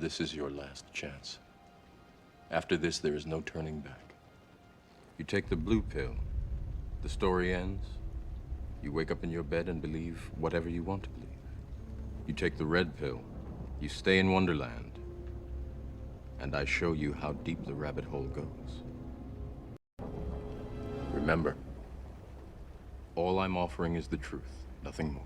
This is your last chance. After this, there is no turning back. You take the blue pill, the story ends. You wake up in your bed and believe whatever you want to believe. You take the red pill, you stay in Wonderland, and I show you how deep the rabbit hole goes. Remember, all I'm offering is the truth, nothing more.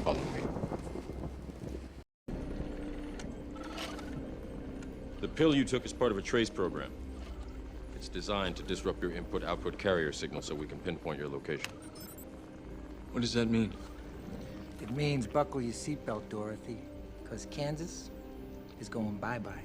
Follow me. The pill you took is part of a trace program. It's designed to disrupt your input-output carrier signal so we can pinpoint your location. What does that mean? It means buckle your seatbelt, Dorothy, because Kansas is going bye-bye.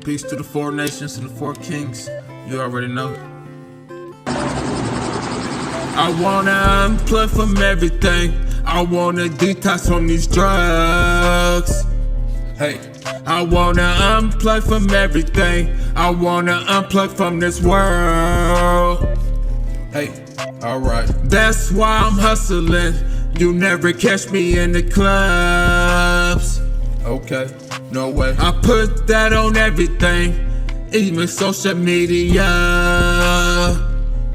Peace to the 4 nations and the 4 kings. You already know. I wanna unplug from everything. I wanna detox from these drugs. Hey, I wanna unplug from everything. I wanna unplug from this world. Hey, alright. That's why I'm hustling. You never catch me in the clubs. Okay, no way. I put that on everything, even social media.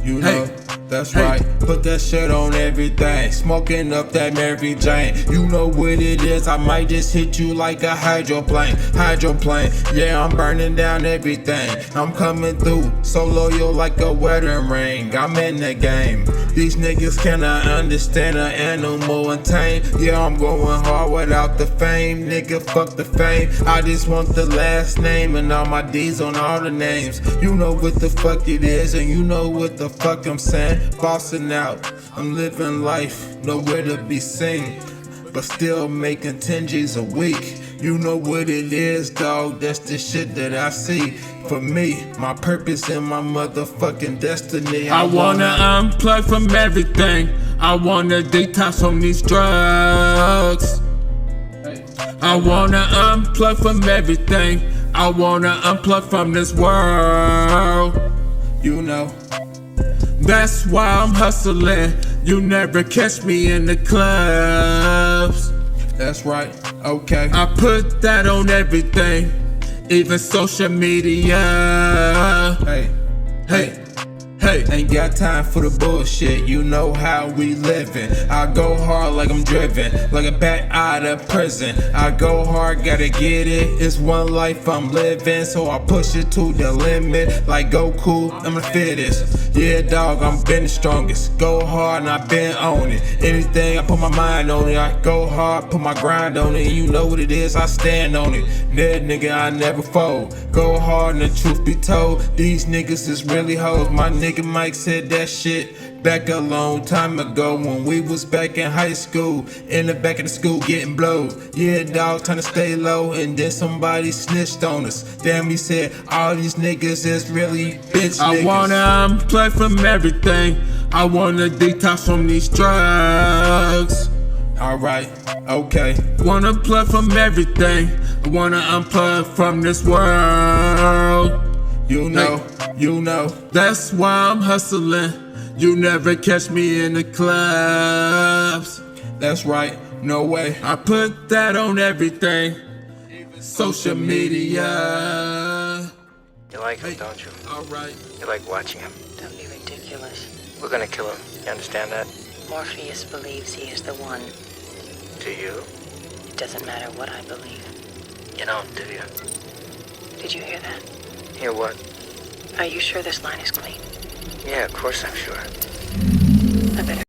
You know, that's right. Put that shit on everything. Smoking up that Mary Jane. You know what it is. I might just hit you like a hydroplane. Hydroplane. Yeah, I'm burning down everything. I'm coming through, so loyal like a wedding ring. I'm in the game. These niggas cannot understand an animal and tame. Yeah, I'm going hard without the fame. Nigga, fuck the fame. I just want the last name and all my D's on all the names. You know what the fuck it is, and you know what the fuck I'm saying. Bossing out, I'm living life, nowhere to be seen, but still making 10 G's a week. You know what it is, dog, that's the shit that I see. For me, my purpose and my motherfucking destiny. I wanna unplug from everything. I wanna detox from these drugs. I wanna unplug from everything. I wanna unplug from this world. You know, that's why I'm hustling. You never catch me in the clubs. That's right, okay. I put that on everything, even social media. Hey, hey. Hey, ain't got time for the bullshit, you know how we living. I go hard like I'm driven, like a bat out of prison. I go hard, gotta get it, it's one life I'm living. So I push it to the limit, like Goku, I'm the fittest. Yeah dog, I'm been the strongest. Go hard and I been on it. Anything I put my mind on it, I go hard, put my grind on it. You know what it is, I stand on it. That nigga, I never fold. Go hard and the truth be told, these niggas is really hoes. My nigga Mike said that shit back a long time ago when we was back in high school, in the back of the school getting blowed. Yeah dog, trying to stay low, and then somebody snitched on us. Damn, he said all these niggas is really bitch niggas. I wanna unplug from everything. I wanna detox from these drugs. Alright, okay. Wanna plug from everything. I wanna unplug from this world. You know, you know, that's why I'm hustling. You never catch me in the clubs. That's right, no way. I put that on everything, social media. You like him, don't you? Alright. You like watching him? Don't be ridiculous. We're gonna kill him. You understand that? Morpheus believes he is the one. Do you? It doesn't matter what I believe. You don't, do you? Did you hear that? Hear what? Are you sure this line is clean? Yeah, of course I'm sure. I better